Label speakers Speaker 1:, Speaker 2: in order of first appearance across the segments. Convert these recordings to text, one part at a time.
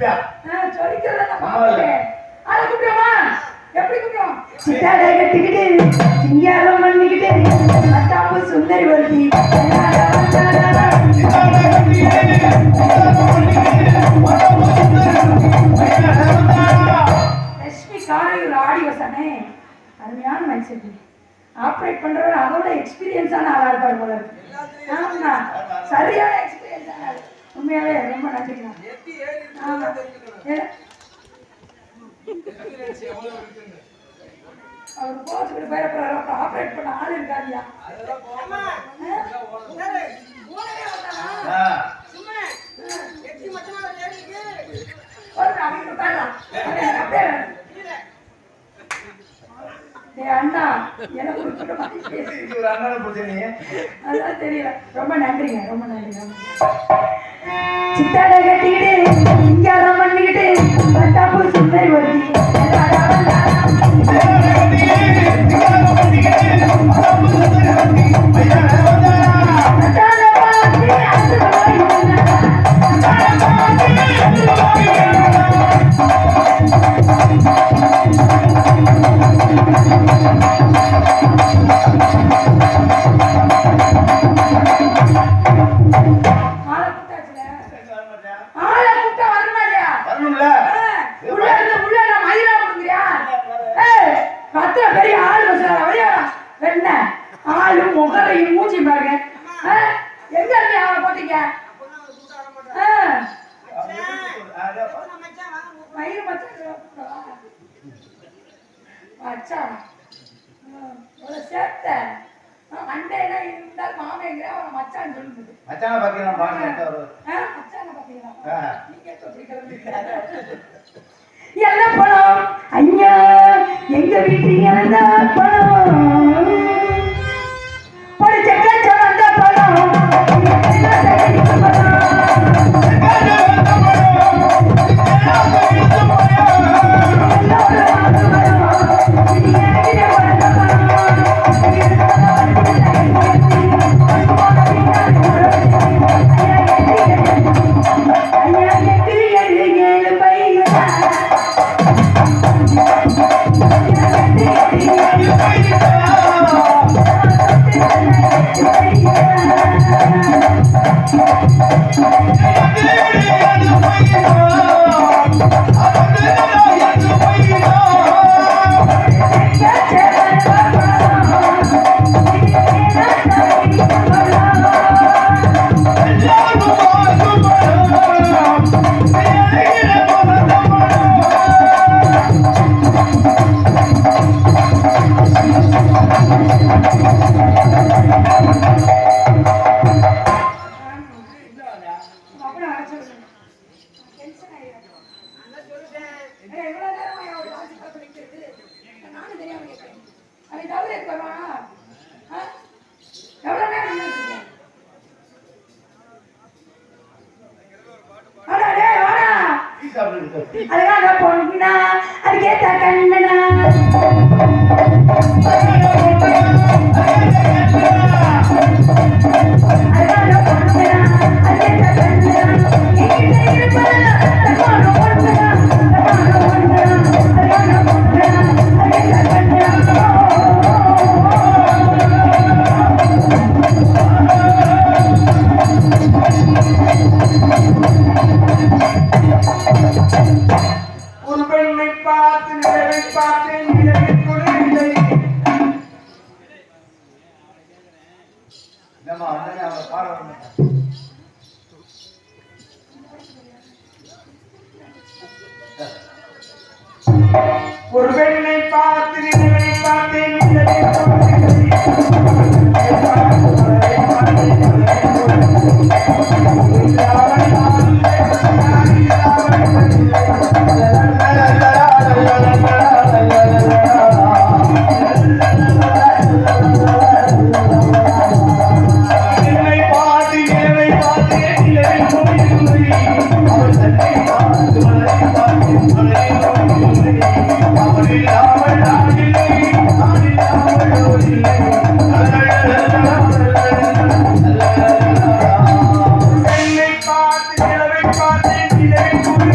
Speaker 1: சொல்லிப்பியா
Speaker 2: சொல்லிக்கிறத நான் பாப்பேன் ஆளை கூப்பிடுமா எப்படி கூப்பிடுவோம் சித்தாடை கட்டிக்கிட்டு சிங்காரம் பண்ணிக்கிட்டு மத்தாப்பு சுந்தரி வருதி லட்சுமி காரையூர் ஆடி வசனே அருமையான மனுஷன் ஆப்ரேட் பண்றவர் அதோட எக்ஸ்பீரியன்ஸான ஆளா இருப்பார் போல இருக்கு ஆமா சரியான எக்ஸ்பீரியன்ஸான ஆள் உண்மையாவே ரொம்ப நன்றிங்க ஆமா அவர் போச்சுக்கிட்டு பேரப்படுறாரு அப்புறம் ஆப்ரேட் பண்ண ஆள் இருக்காதியா அண்ணா எனக்கு அதான் தெரியல ரொம்ப நன்றிங்க ரொம்ப நன்றிங்க சித்தாடை கட்டிக்கிட்டு சிங்காரம் பண்ணிக்கிட்டு பட்டாப்பு சுந்தரி வருதி என்ன பணம் ஐயா எங்க வீட்டுல இருந்த பணம் படிச்ச கச்ச வந்த பணம் அழகான பொண்ணா அதுக்கேத்த கண்ணனா அழகான பொண்ணா அதுக்கேத்த கண்ணனா என்கிட்ட இருப்பதா அழகான பொண்ணா அழகான பொண்ணா அழகான பொண்ணா அதுக்கேத்த கண்ணனா
Speaker 1: ஒரு பெண்ணை பார்த்து நிலவை பார்த்து நிலவை கொள்ளையில்லை நம்ம அண்ணன் அவங்க பாட ஒரு பெண்ணை பார்த்து நிலவை பார்த்து நிலவை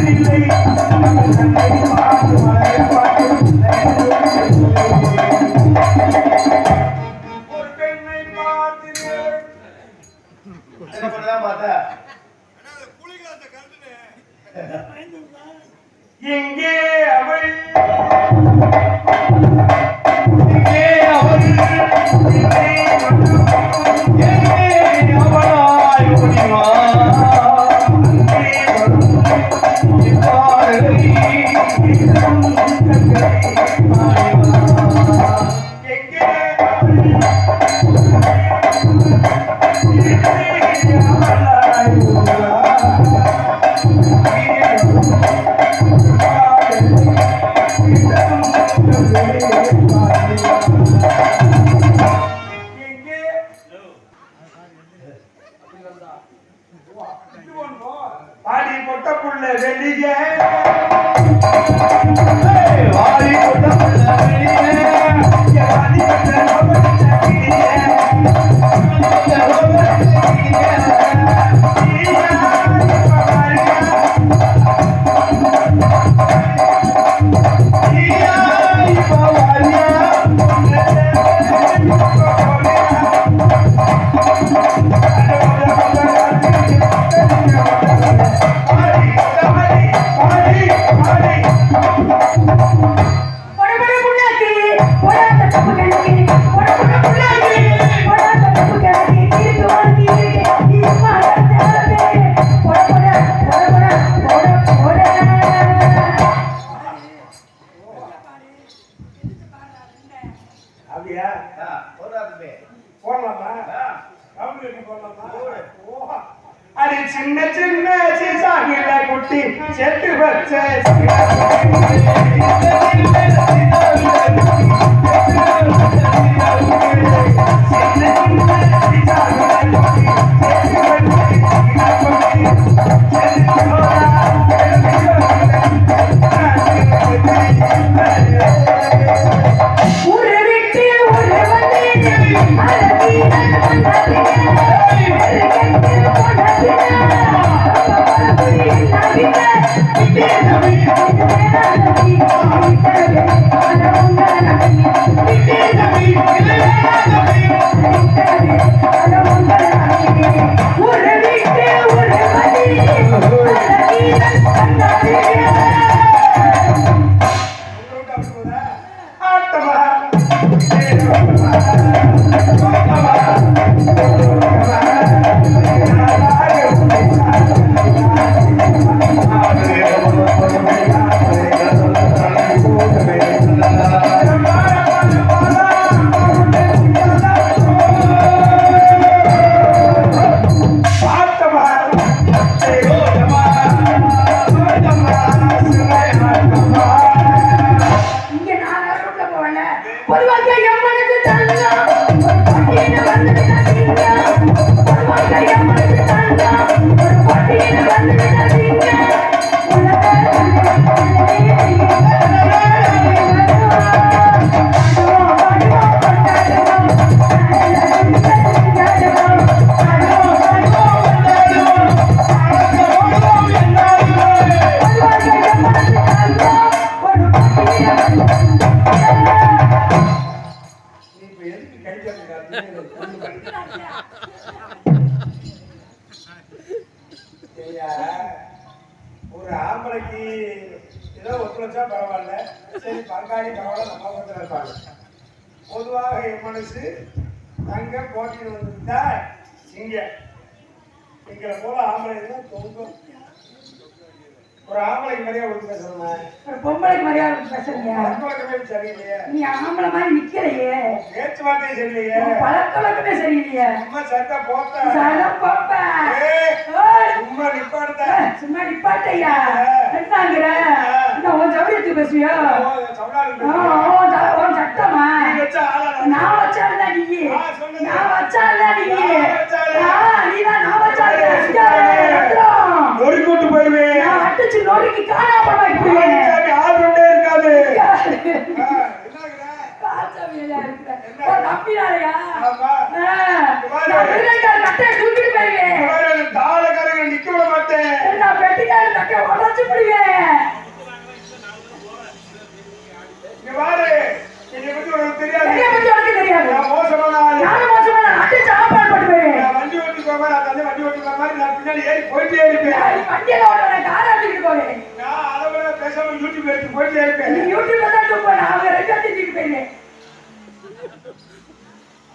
Speaker 3: இல்லை
Speaker 1: அதுக்கப்புறம் பார்த்தா எங்கே அவள் எங்கே அவள் எங்கே அவளாய் முடிவா பாடி பொட்ட புள்ள வெளியே வாடி பொட்ட புள்ள வெளியே வாடி அப்படியா போடலாமா போடலாமா அது சின்ன சின்ன சீசாங்கில குட்டி செட்டு வச்ச ஒரு ஆம்பளைக்கு ஏதோ ஒத்துழைச்சா பரவாயில்ல, சரி பங்காளி பரவாயில்ல, நம்ம பக்கத்தில் இருப்பாங்க. பொதுவாக என் மனசு தங்க போட்டியில் வந்துருந்தா எங்களை போல ஆம்பளை தான் தொங்கும். ஒரு ஆம்பளைக்கு மரியாதை கொடுத்து பேசணும்,
Speaker 2: ஒரு பொம்பளைக்கு மரியாதை கொடுத்து பேசுறீங்க.
Speaker 1: சரியில்லையே,
Speaker 2: நீ ஆம்பளை மாதிரி நிக்கலையே,
Speaker 1: பேச்சுவார்த்தை சரியில்லையே,
Speaker 2: பழக்கமே சரியில்லையே,
Speaker 1: சும்மா சட்டை போட்ட சும்மா நிப்பாட்ட
Speaker 2: சும்மா நிப்பாட்டையா என்னங்கிற உன் சௌரியத்துக்கு பேசுவியோ, உன் சட்டமா நான் வச்சாலா நீ, நான் வச்சாலா நீ, நீதான் நான் வச்சால
Speaker 1: நொறுக்கிட்டு போயிருவேன்,
Speaker 2: நான் அடிச்சு நொறுக்கி காணாம
Speaker 1: இருக்காது. தாளக்காரங்க நிக்க விட மாட்டேன்,
Speaker 2: நான் பெட்டிக்கார தக்க உடச்சு விடுவேன்.
Speaker 1: பாரு, என்னை பத்தி உனக்கு தெரியாது,
Speaker 2: தெரியாது,
Speaker 1: நான் மோசமான ஆளு,
Speaker 2: நானும் மோசமான அடிச்சு ஆப்பாடு போட்டு போயிருவேன்.
Speaker 1: வந்து வண்டி ஓட்டுற மாதிரி நான் பின்னாடி ஏறி போயிட்டே இருப்பேன்.
Speaker 2: நீ வண்டியில ஓட்டுற கார் ஆட்டிட்டு போவேன்.
Speaker 1: நான் அதை விட பேசாம யூடியூப் எடுத்து போயிட்டே இருப்பேன்.
Speaker 2: நீ யூடியூப்ல தான் தூப்ப நான் அவங்க ரெண்டு தூக்கிட்டு போயிருக்கேன்.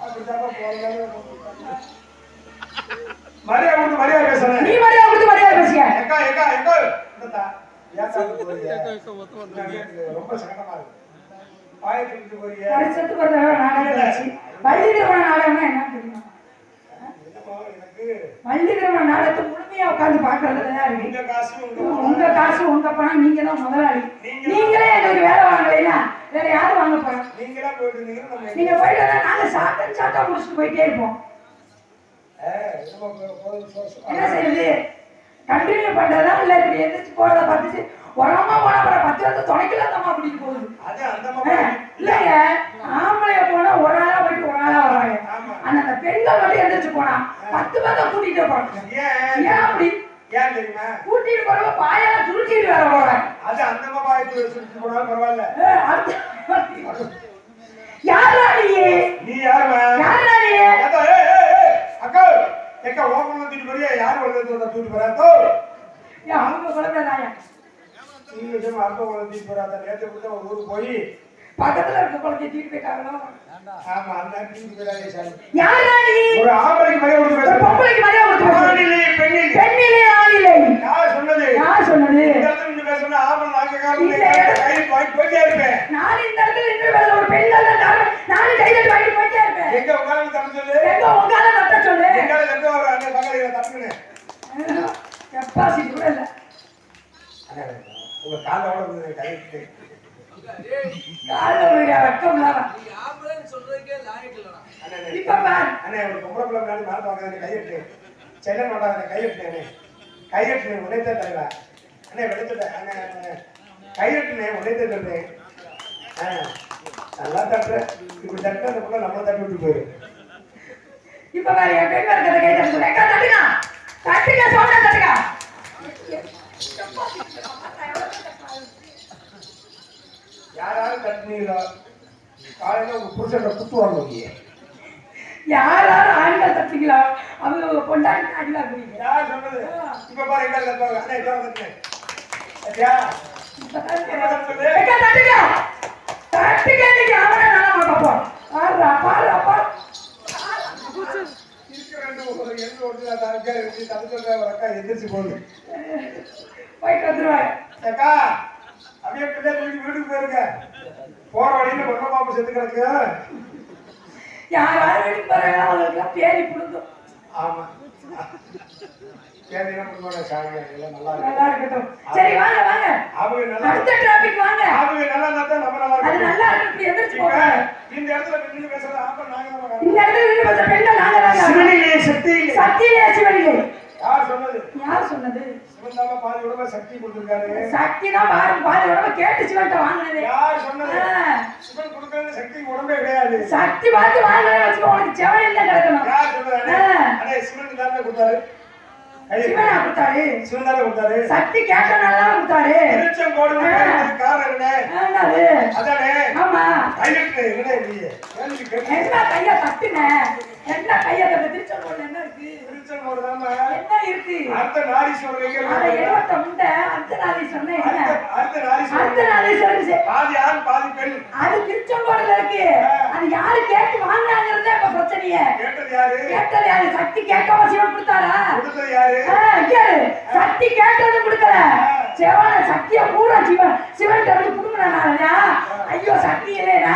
Speaker 1: அப்படிதான் போறேன். மரியாதை கொடுத்து மரியாதை பேசுறேன்.
Speaker 2: நீ மரியாதை கொடுத்து மரியாதை பேசுங்க.
Speaker 1: ஏக்கா ஏக்கா ஏக்கா என்னடா ஏக்கா போறியா? ரொம்ப சங்கடமா இருக்கு. பாயத்துக்கு போறியா?
Speaker 2: வருஷத்துக்கு ஒரு தடவை நாடகம் வச்சு வள்ளி திருமண நாடகம்னா என்ன தெரியுமா? வள்ளி திருமண நாடகத்தை முழுமையா உட்கார்ந்து பாக்குறதுல இருக்கு. உங்க காசு உங்க பணம், நீங்க தான் முதலாளி. நீங்களே எனக்கு வேலை வாங்கலைன்னா வேற யாரும் வாங்க போறோம்? நீங்க போயிட்டு வந்தா நாங்க சாப்பிட்டா முடிச்சுட்டு போயிட்டே இருப்போம். என்ன செய்யுது? கண்டினியூ பண்றதா இல்ல இப்படி எந்திரிச்சு போறத பார்த்துச்சு உரமா போனா அப்புறம் 10 வருஷம் துணைக்கலாம் தான் அப்படின்னு போகுது. இல்லைங்க, ஆம்பளைய போனா ஒரு ஆளா போயிட்டு ஒரு ஆளா வராங்க. ஆனா அந்த பெண்கள் மட்டும் எந்திரிச்சு போனா 10 பேரை கூட்டிட்டு போறாங்க. ஏன் அப்படி?
Speaker 1: ஏன் தெரியுமா?
Speaker 2: கூட்டிட்டு போறவங்க பாயெல்லாம் சுருட்டிட்டு வர போறாங்க.
Speaker 1: அது அந்த பாயத்துல சுருட்டி போனாலும் பரவாயில்ல.
Speaker 2: யாரா நீ
Speaker 1: யாருமா?
Speaker 2: யாரா நீ?
Speaker 1: அக்கா ஏக்கா ஓபன் தூக்கிட்டு போறியா? யார் வந்து தூக்கிட்டு போறாதோ?
Speaker 2: அவங்க குழந்தைதாயா?
Speaker 1: நீ நிஜமா அப்பா குழந்தை தூக்கிட்டு போறாத. நேற்று கூட ஒரு ஊருக்கு போய்
Speaker 2: பக்கத்துல இருக்க குழந்தை தூக்கிட்டு போயிட்டாங்களோ?
Speaker 1: ஆமா, அந்த தூக்கிட்டு போயிடாதே சாமி.
Speaker 2: யாரா நீ?
Speaker 1: ஒரு ஆம்பளைக்கு மரியாதை கொடுத்து பேசு.
Speaker 2: பொம்பளைக்கு மரியாதை கொடுத்து பேசு.
Speaker 1: ஆணிலே பெண்ணிலே.
Speaker 2: பெண்ணிலே ஆணிலே.
Speaker 1: யார் சொன்னது?
Speaker 2: யார் சொன்னது?
Speaker 1: இந்த இடத்துல நின்னு பேசுனா ஆம்பளை நாக்ககாரன் கையில் வாங்கி போயிட்டே இருப்பேன்.
Speaker 2: நான் இந்த இடத்துல நின்னு பேச ஒரு பெண்ணால நானும் கையில் வாங்கி போயிட்டே இருப்பேன்.
Speaker 1: எங்க உட்கார்ந்து தப்பு சொல்லு.
Speaker 2: எங்க உட்கார்ந்து தட்ட சொல்லு.
Speaker 1: எங்கால எங்க வர அண்ணே பக்கத்துல தப்புனே.
Speaker 2: கெப்பாசிட்டி கூட இல்ல.
Speaker 1: அண்ணே உங்க காலோட வந்து கையிட்டு.
Speaker 2: கால்ல ஒரு வெக்கம் இல்ல.
Speaker 3: நீ ஆம்பளைன்னு சொல்றதுக்கே லாயக்கு இல்லடா.
Speaker 1: அண்ணே
Speaker 2: இப்ப பார்.
Speaker 1: அண்ணே ஒரு பொம்பளை பிள்ளை மேல மார்க் வாங்குறத கையிட்டு. செல்ல மாட்டாங்க கையிட்டு அண்ணே. கையிட்டு உடைத்த தலைவா. அண்ணே வெளுத்துட்ட அண்ணே கையிட்டுனே உடைத்த சொல்றேன். நல்லா தட்டுற. இப்படி தட்டுற அந்த புள்ள நம்ம தட்டி விட்டு போயிரு.
Speaker 2: இப்ப பாரு என் பெண் வரக்கத கை தட்டு சொல்றேன். தட்டுங்க. தட்டுங்க சோடா தட்டுங்க.
Speaker 1: யாராவது தட்டுனீங்களோ காலையில உங்க புருஷனை குத்துவாங்க.
Speaker 2: யாராரும் ஆண்கள் தட்டுங்களா? அவங்க பொண்டாட்டி அடிலா குடிங்க.
Speaker 1: யார் சொன்னது? இப்ப பாரு எங்க தட்டுவாங்க. அண்ணே இதோ தட்டுனேன். ஐயா
Speaker 2: தட்டுங்க. தட்டுங்க நீங்க அவன நாம பாப்போம். ஆறா பாரு அப்பா.
Speaker 1: இருக்கிற ரெண்டு எந்த ஒருத்தர தாங்க இருக்கு தடுத்துற வரக்கா எந்திரச்சு போகுது.
Speaker 2: போயிட்டு வந்துருவாங்க.
Speaker 1: அக்கா அப்படியே பிள்ளை வீட்டுக்கு போயிருங்க. போற வழியில பொண்ணு பாப்பா செத்து கிடக்கு.
Speaker 2: யாராவது வீட்டுக்கு போறாங்க அவங்களுக்கு பேரி புடுங்கும்.
Speaker 1: ஆமா பேரினா புடுங்க சாங்க எல்லாம் நல்லா
Speaker 2: நல்லா இருக்கட்டும். சரி வாங்க வாங்க.
Speaker 1: அவங்க நல்லா
Speaker 2: அடுத்த டிராபிக் வாங்க.
Speaker 1: அவங்க நல்லா இருந்தா நம்ம நல்லா
Speaker 2: அது
Speaker 1: இருக்கும்.
Speaker 2: நல்லா இருக்கு. எந்திரச்சு போங்க.
Speaker 1: இந்த இடத்துல நின்னு பேசுறது ஆப்ப நாங்க தான்.
Speaker 2: இந்த இடத்துல நின்னு பேச பெண்கள் நாங்க தான்.
Speaker 1: சிவனிலே சக்தி
Speaker 2: சக்தியிலே சிவனிலே.
Speaker 1: யார் சொன்னது?
Speaker 2: யார் சொன்னது?
Speaker 1: சிவன் தான் பாதி உடம்ப சக்தி கொடுத்திருக்காரு.
Speaker 2: சக்தி தான் பாதி உடம்ப கேட்டு சிவன்ட்ட வாங்குனது.
Speaker 1: யார் சொன்னது? சிவன் கொடுக்கறது சக்தி உடம்பே கிடையாது.
Speaker 2: சக்தி பார்த்து வாங்குனது வச்சுக்கோ உனக்கு செவன் என்ன கிடக்கணும்.
Speaker 1: யார் சொன்னது? அடே சிவன் தான் கொடுத்தாரு.
Speaker 2: சிவனா கொடுத்தாரு.
Speaker 1: சிவன் தான் கொடுத்தாரு.
Speaker 2: சக்தி கேட்டனால தான் கொடுத்தாரு.
Speaker 1: திருச்சம் போடுறது காரணம் என்ன?
Speaker 2: என்னது?
Speaker 1: அதானே.
Speaker 2: ஆமா.
Speaker 1: கையிட்டு என்ன இல்லையே. கேள்வி கேட்டு
Speaker 2: என்ன கைய தட்டுன? என்ன கைய தட்ட திருச்சம் போடுறது என்ன இருக்கு?
Speaker 1: திருச்சம் போடுறாம
Speaker 2: என்ன இருக்கு?
Speaker 1: அடுத்த நாரீஸ்வரர் எங்க
Speaker 2: அத
Speaker 1: இருக்கு?
Speaker 2: எழுவட்ட முண்டை அர்த்தநாதீஸ்வரன் என்ன?
Speaker 1: அடுத்த நாரீஸ்வரர்
Speaker 2: அர்த்தநாதீஸ்வரன்
Speaker 1: பாதி ஆண் பாதி பெண்.
Speaker 2: அது திருச்செங்கோடுல இருக்கு. அது யாரு கேட்டு வாங்குறாங்கறதே இப்ப பிரச்சனையே.
Speaker 1: கேட்டது யாரு?
Speaker 2: கேட்டது யாரு? சக்தி கேட்காம சிவன் கொடுத்தாரா?
Speaker 1: கொடுத்தது யாரு?
Speaker 2: கேளு. சக்தி கேட்டது கொடுக்கல. சிவன சக்திய பூரா சிவன் இருந்து புடுங்கனாலயா? ஐயோ சக்தி இல்லைனா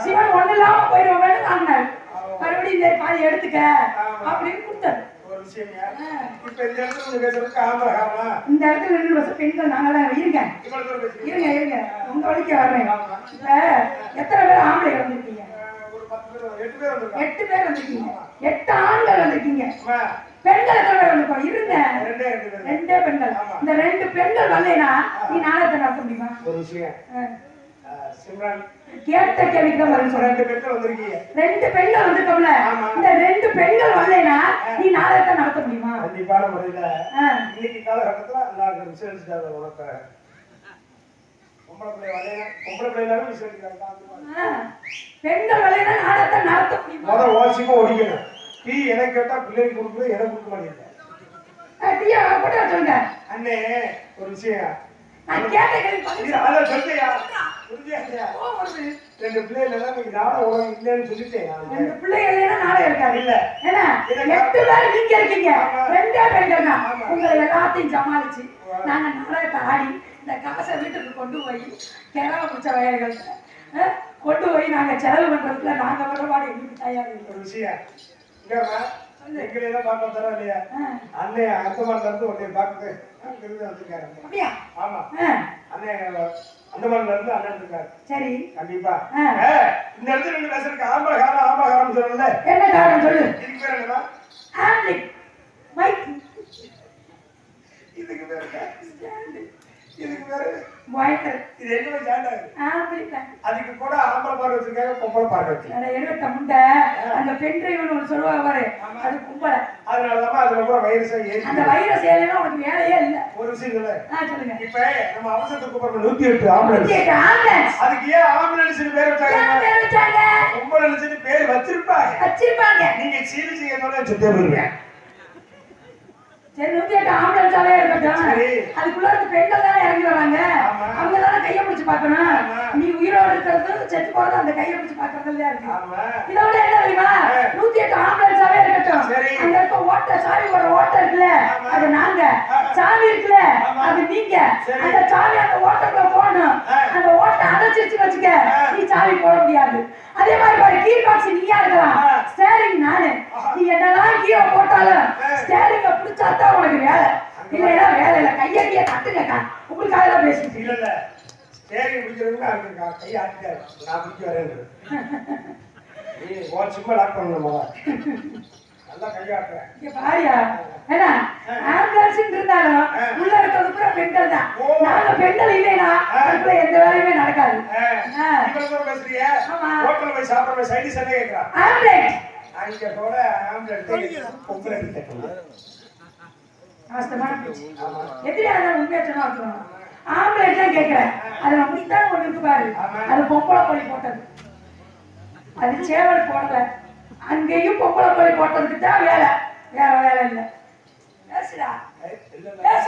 Speaker 2: சிவன் ஒண்ணு இல்லாம போயிடுவேன்னு வாங்கினாரு. மறுபடியும் இந்த பாதி எடுத்துக்க அப்படின்னு கொடுத்தாரு.
Speaker 1: ஒரு விஷயம் இப்ப இந்த இடத்துல நீங்க பேசுறதுக்கு ஆமா
Speaker 2: இந்த இடத்துல ரெண்டு வருஷம் பெண்கள் நாங்களாம் இருங்க
Speaker 1: இவ்வளவு பேசுறீங்க.
Speaker 2: இருங்க இருங்க உங்க வழிக்கு வர்றேன். இப்ப எத்தனை பேர் ஆம்பளை வந்திருக்கீங்க?
Speaker 1: ஒரு 10 பேர் 8 பேர் வந்திருக்காங்க.
Speaker 2: 8 பேர் வந்திருக்கீங்க. 8 ஆண்கள் வந்திருக்கீங்க.
Speaker 1: அம்மா
Speaker 2: பெண்கள் எத்தனை பேர் வந்திருக்கோம்? இருங்க
Speaker 1: ரெண்டே 2 பேர்.
Speaker 2: ரெண்டே பெண்கள். இந்த 2 பெண்கள் வரலைனா நீ நாடகத்தை நடத்த முடியுமா?
Speaker 1: ஒரு விஷயம் சிம்ரன்
Speaker 2: கேட்ட கேள்விக்கு தான் பதில் சொல்றேன்.
Speaker 1: 2 பேர் வந்திருக்கீங்க.
Speaker 2: 2 பெண்கள் வந்திருக்கோம்ல, இந்த 2 பெண்கள் வரலைனா நீ நாடகத்தை நடத்த முடியுமா?
Speaker 1: கண்டிப்பான முறையில இன்னைக்கு காலகட்டத்துல எல்லாரும் விசேஷிச்சாத உனக்கு பொம்பளை பிள்ளைகளும் விசேஷிக்கிறாங்க.
Speaker 2: பெண்கள் வரலைனா நாடகத்தை நடத்த முடியுமா?
Speaker 1: முத ஓசிக்கும் ஒடிக்கணும். டீ எனக்கு கேட்டா பிள்ளைக்கு கொடுக்குறது எனக்கு கொடுக்க மாட்டேங்குது.
Speaker 2: டீயா போட்டு சொல்லுங்க.
Speaker 1: அண்ணே ஒரு விஷயம்
Speaker 2: நான் கேட்ட கேள்வி பதில்
Speaker 1: அதான் சொல்லியா புரிஞ்சியா? ரெண்டு பிள்ளைகள் தான் நீங்க நாட உலகம் இல்லைன்னு சொல்லிட்டேன்.
Speaker 2: ரெண்டு பிள்ளைகள் இல்லைன்னா நாடகம் இருக்காது.
Speaker 1: இல்ல
Speaker 2: ஏன்னா 8 பேர் நீங்க இருக்கீங்க, 2 பெண்கள் தான். உங்களை எல்லாத்தையும் சமாளிச்சு நாங்க நாடகத்தை ஆடி இந்த காசை வீட்டுக்கு கொண்டு போய் கிழமை பிடிச்ச வயல்கள் கொண்டு போய் நாங்க செலவு பண்றதுல நாங்க வரவாடு எங்களுக்கு தயார்.
Speaker 1: ஒரு விஷயம் இங்கம்மா எங்களெல்லாம் பார்க்க தர இல்லையா? அண்ணே அந்தமான்ல இருந்து உன்னை பார்க்க வந்திருக்காரு.
Speaker 2: அப்படியா?
Speaker 1: ஆமா அண்ணே அந்தமான்ல இருந்து அண்ணன் இருக்காரு.
Speaker 2: சரி
Speaker 1: கண்டிப்பா இந்த இடத்துல ரெண்டு பேசுறதுக்கு ஆம்பகாரம் சொல்லல.
Speaker 2: என்ன காரணம் சொல்லு.
Speaker 1: இதுக்கு பேர் என்னமா?
Speaker 2: ஆம்லிக் மைக்.
Speaker 1: இதுக்கு பேர் இதுக்கு பேரு
Speaker 2: வாய்க்கர்.
Speaker 1: இது எங்கவே ஜாண்டாது.
Speaker 2: ஆம்லிக்.
Speaker 1: அதுக்கு கூட ஆம்பளை பாரு வச்சிருக்காங்க, பொம்பளை பாரு வச்சிருக்காங்க.
Speaker 2: அட எடுத்த முண்டை அந்த பென் டிரைவ்னு ஒன்று சொல்லுவாங்க பாரு, அது கும்பலை.
Speaker 1: அதனாலதான் அதுல கூட வைரஸ் ஏறி.
Speaker 2: அந்த வைரஸ் ஏறினா உனக்கு வேலையே இல்ல.
Speaker 1: ஒரு விஷயம் இல்ல.
Speaker 2: சொல்லுங்க.
Speaker 1: இப்ப நம்ம அவசரத்துக்கு கூப்பிடுற 108 ஆம்புலன்ஸ். அதுக்கு ஏன் ஆம்புலன்ஸ்னு பேர் வச்சாங்க? ஆம்புலன்ஸ்னு பேர் வச்சிருப்பாங்க. நீங்க சீரியஸ் கேட்டோம்னா சுத்தே போடுவீங்க.
Speaker 2: சரி 108 ஆம்புலன்ஸாவே இருக்கட்டும். அதுக்குள்ள இருந்து பெண்கள் தானே இறங்கி வராங்க, அவங்க தானே கையை பிடிச்சு பார்க்கணும். நீ உயிரோடு இருக்கிறது செத்து போறது அந்த கையை பிடிச்சு பார்க்கறதுல இருக்கு. இதோட என்ன தெரியுமா, 108 ஆம்புலன்ஸாவே இருக்கட்டும். அங்க இருக்க ஓட்ட சாவி போடுற ஓட்ட இருக்குல்ல, அது நாங்க. சாவி இருக்குல்ல, அது நீங்க. அந்த சாவி அந்த ஓட்டக்குள்ள போடணும். அந்த ஓட்டை அடைச்சிருச்சு வச்சுக்க, நீ சாவி போட முடியாது. அதே மாதிரி பாரு, கீ பாக்ஸ் நீயா இருக்கலாம், ஸ்டேரிங் நானு. நீ என்னதான் கீழே போட்டாலும் ஸ்டேரிங்க பிடிச்சாதான் உனக்கு வேலை, இல்லைன்னா வேலை இல்லை. கையை தட்டுங்கக்கா, உங்களுக்காக தான் பேசிட்டு.
Speaker 1: இல்ல இல்ல ஸ்டேரிங் பிடிக்கிறவங்க அதுக்கு கை ஆட்டிட்டாரு, நான் பிடிக்க வரேன். நீ ஒரு சும்மா லாக் பண்ணணுமா? நல்லா கையாட்டுறேன்.
Speaker 2: இங்க பாரியா, ஏன்னா ஆம்புலன்ஸ் இருந்தாலும் உள்ள இருக்கிறது பூரா பெண்கள் தான். நாங்க பெண்கள் இல்லைன்னா அதுக்குள்ள எந்த வேலையுமே நடக்காது.
Speaker 1: பேசுறியா? ஹோட்டல்ல போய் சாப்பிடுற சைடு சண்டை கேட்கறா.
Speaker 2: ஆம்புலன்ஸ்
Speaker 1: அங்க கூட ஆம்புலன்ஸ் பொம்பளை கேட்கணும்.
Speaker 2: ஆஸ்தமான பேச்சு. எதிரியா இருந்தாலும் உண்மையா சொன்னா வச்சுக்கணும். ஆம்புலன்ஸ் தான் கேட்கிறேன். அதுல முட்டாள் ஒண்ணு இருக்கு பாரு, அது பொம்பளை கோழி போட்டது, அது சேவல் போடல. அங்கேயும் பொம்பளை கோழி போட்டதுக்கு தான் வேலை, வேற வேலை இல்லை. பேசுடா பேச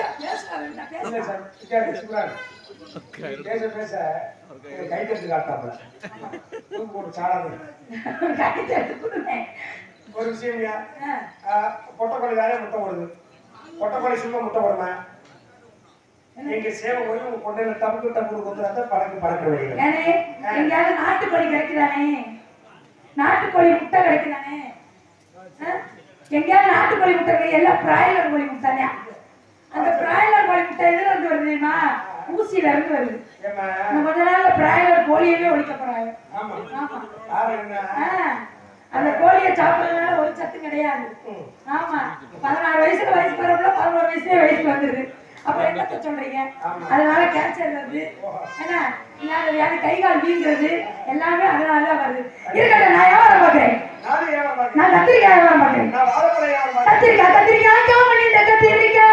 Speaker 1: பேச கை தட்டு காட்டாம ஒரு சாடாது
Speaker 2: கை தட்டு.
Speaker 1: ஒரு விஷயம்யா, பொட்டைக்கோழி வேலையை முட்டை போடுது. பொட்டைக்கோழி சும்மா முட்டை போடுமா? எங்க சேவை போய் உங்க கொண்டையில டப்பு டப்பு கொடுத்தா பறக்க வைக்கிறேன்.
Speaker 2: எங்கேயாவது நாட்டுக்கோழி கிடைக்குதானே? நாட்டுக்கோழி முட்டை கிடைக்குதானே? எங்கேயாவது நாட்டுக்கோழி முட்டை கிடையாது, எல்லாம் பிராய்லர் கோழி முட்டையா. அந்த பிராய்லர் கோழி முட்டை எதுல இருந்து வருது தெரியுமா? ஊசியில இருந்து வருது. கொஞ்ச நாள்ல பிராய்லர் கோழியவே ஒழிக்க போறாங்க. அந்த கோழியை சாப்பிடறதுனால ஒரு சத்து கிடையாது. ஆமா, 16 வயசுல வயசு வரப்பல 11 வயசுலயே வயசுக்கு வந்துருது. அப்புறம் என்ன சொல்றீங்க? அதனால கேன்சர் வருது, ஏன்னா இல்லாத வியாதி, கை கால் வீங்குறது எல்லாமே அதனாலதான் வருது. இருக்கட்டும், நான் வியாபாரம் பாக்குறேன். நான் கத்திரிக்காய் வியாபாரம் பாக்குறேன். கத்திரிக்காய் கத்திரிக்காய் காமணி இந்த கத்திரிக்காய்.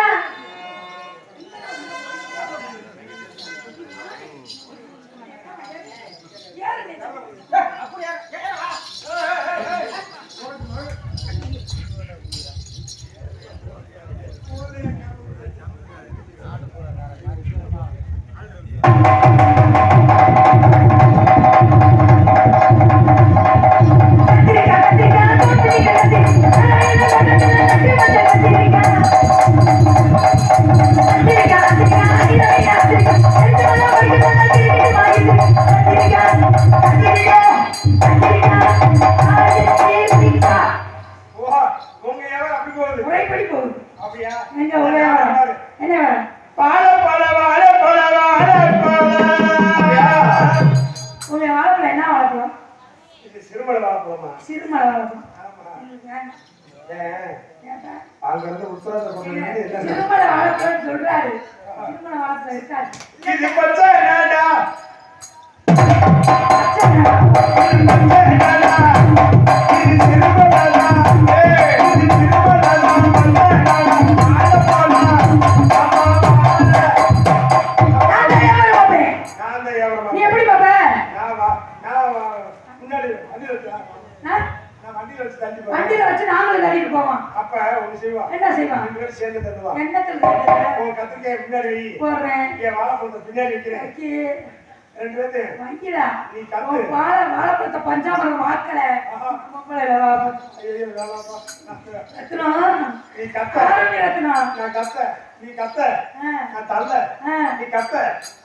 Speaker 2: சொல்றாரு திருமண வாழ்க்கை இருக்காது. நீ எப்படி பாப்ப? வண்டியில வச்சு நாங்களும்
Speaker 1: ரெண்டு பேரும் சேர்ந்து தருவா.
Speaker 2: என்னத்துல தருவ?
Speaker 1: உன் கத்திரிக்காய் முன்னாடி வை.
Speaker 2: போடுறேன்.
Speaker 1: என் வாழைப்பழத்தை பின்னாடி வைக்கிறேன்.
Speaker 2: வைக்கி.
Speaker 1: ரெண்டு பேர்த்தையும்
Speaker 2: வைக்கிறா.
Speaker 1: நீ கத்து.
Speaker 2: வாழைப்பழத்தை பஞ்சாமிரம் வாக்கல. பொம்பளைல
Speaker 1: ஐயோ வேணாம்ப்பா.
Speaker 2: ரத்னம்.
Speaker 1: நீ கத்த.
Speaker 2: ஆரம்பி ரத்னம்.
Speaker 1: நான் கத்த. நீ கத்த. நான் தள்ள. நீ கத்த.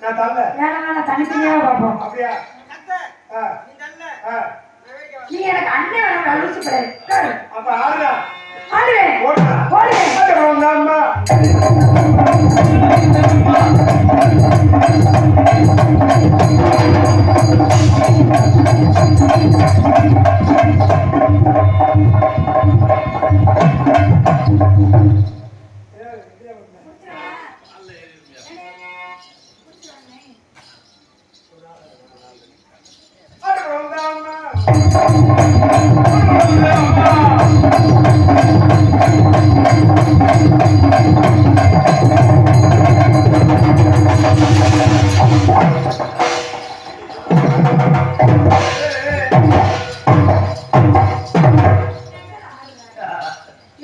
Speaker 1: நான் தள்ள.
Speaker 2: வேணாம் தனித்தனியா பார்ப்போம்.
Speaker 1: அப்படியா?
Speaker 3: கத்த நீ தள்ள
Speaker 2: நீ எனக்கு அண்ணன் வேணும் அழுச்சு போடு.
Speaker 1: அப்ப ஆடுடா.
Speaker 2: ஆடுவேன்.
Speaker 1: ஓடுடா.
Speaker 2: ஓடுவேன்.
Speaker 1: அம்மா.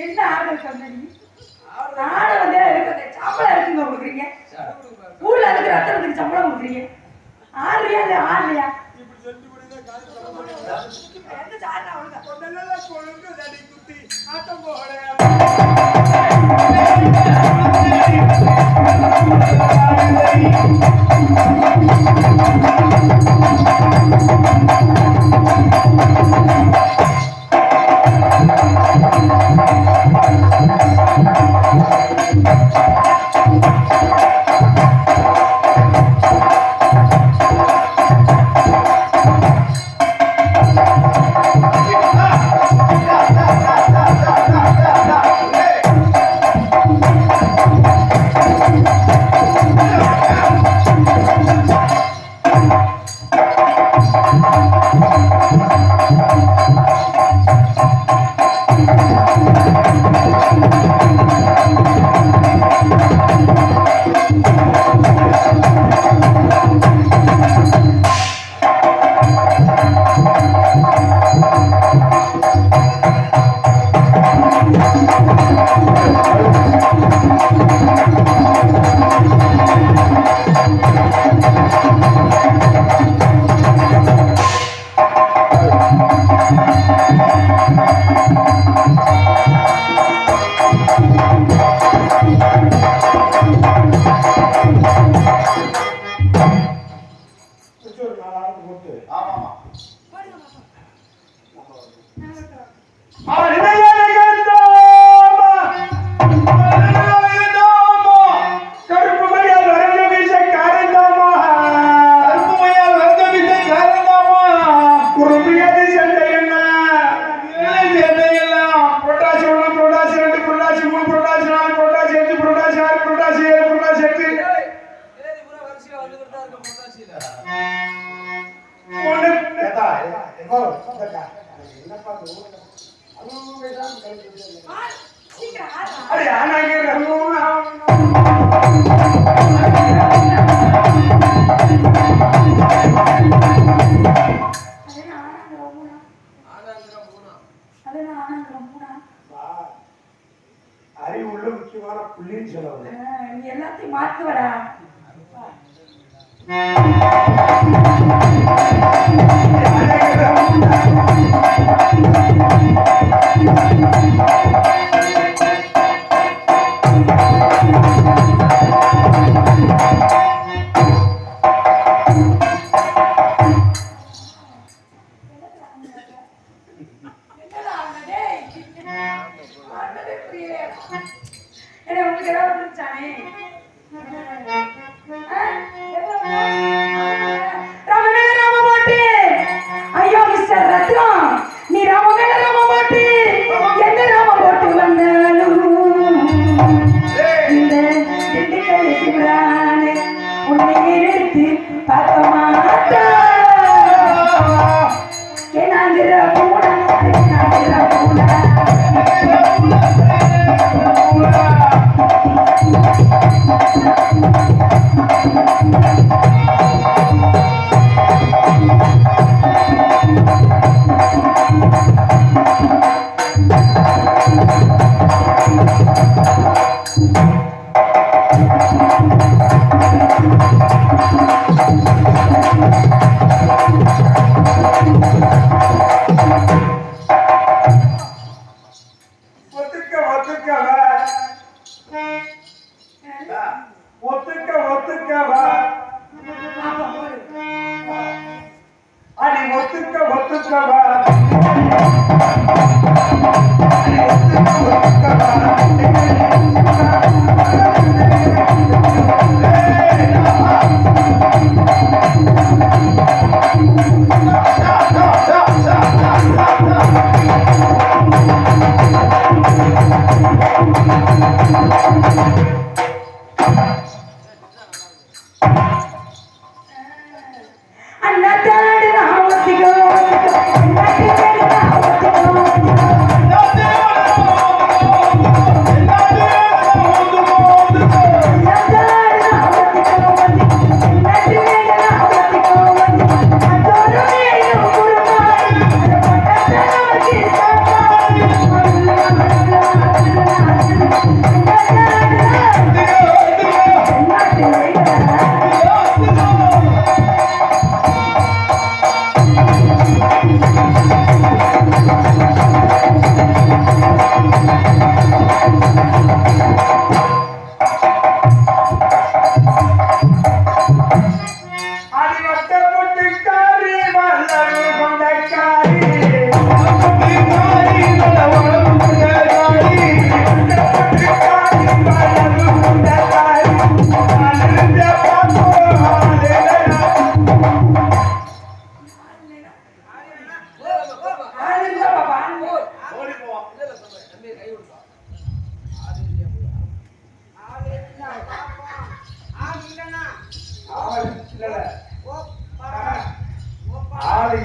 Speaker 2: என்ன ஆர்டர் சொன்னீங்க? ஆர்டர் வந்து சம்பளம் இருக்குங்க கொடுக்குறீங்க. ஊர்ல இருக்கிற ரத்தனத்துக்கு சம்பளம் கொடுக்குறீங்க. ஆடுறியா இல்ல ஆடுறியா?
Speaker 1: இப்படி சொல்லி முடியுதா காசு தர மாட்டேன்.
Speaker 2: எந்த சாரா அவளுக்கு?
Speaker 1: கொண்டெல்லாம் கொழுந்து தடி குத்தி ஆட்டம் போட. அறிவுள்ள முக்கியமான புள்ளின்னு சொல்லுவாங்க.
Speaker 2: நீ எல்லாத்தையும் மாத்துவடா.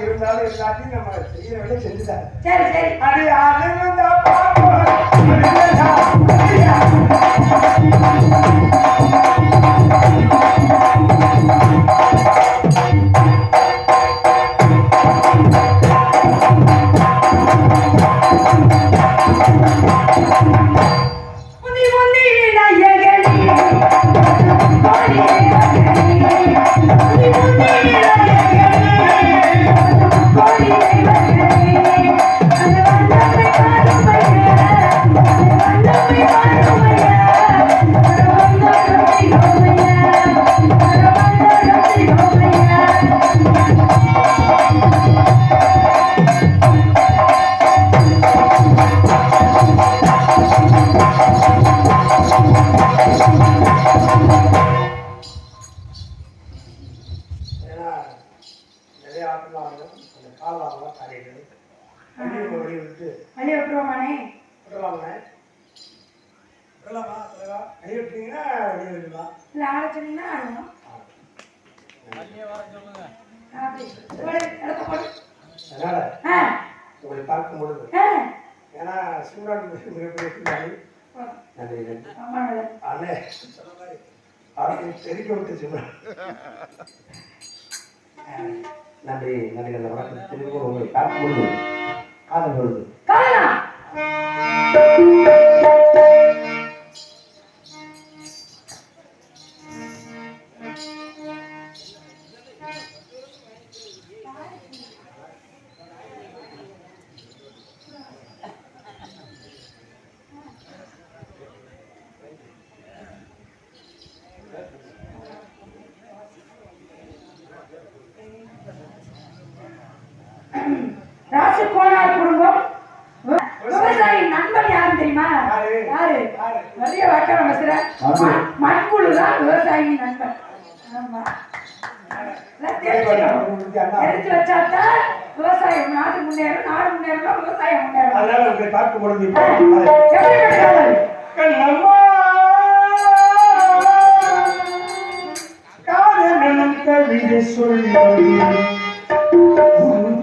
Speaker 1: இருந்தாலும் எல்லாத்தையும் நம்ம செய்யற வேலை செஞ்சுட்டாங்க.
Speaker 2: சரி சரி
Speaker 1: அது அழுகுதா உங்களை பார்க்கும் பொழுது ஏன்னா சிம்ரான் நன்றி அண்ணே தெரிவிக்க விட்டு சிம்ரான் நன்றி நன்றி அந்த வணக்கம் திரும்ப உங்களை பார்க்கும் பொழுது காதல் பொழுது
Speaker 2: ராஜகோணார் குடும்பம் விவசாயி நண்பன் யாரும் தெரியுமா? யாரு? நிறைய வாக்க நம்ம மண்புழு தான் விவசாயி நண்பன். ஆமா தெரிஞ்சு வச்சாதான் விவசாயம் நாடு முன்னேறும், நாடு முன்னேறும் விவசாயம் முன்னேறும்.
Speaker 1: அதனால உங்களை பார்க்கும் பொழுது கவிதை சொல்ல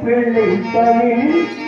Speaker 1: பிள்ளை தமிழ்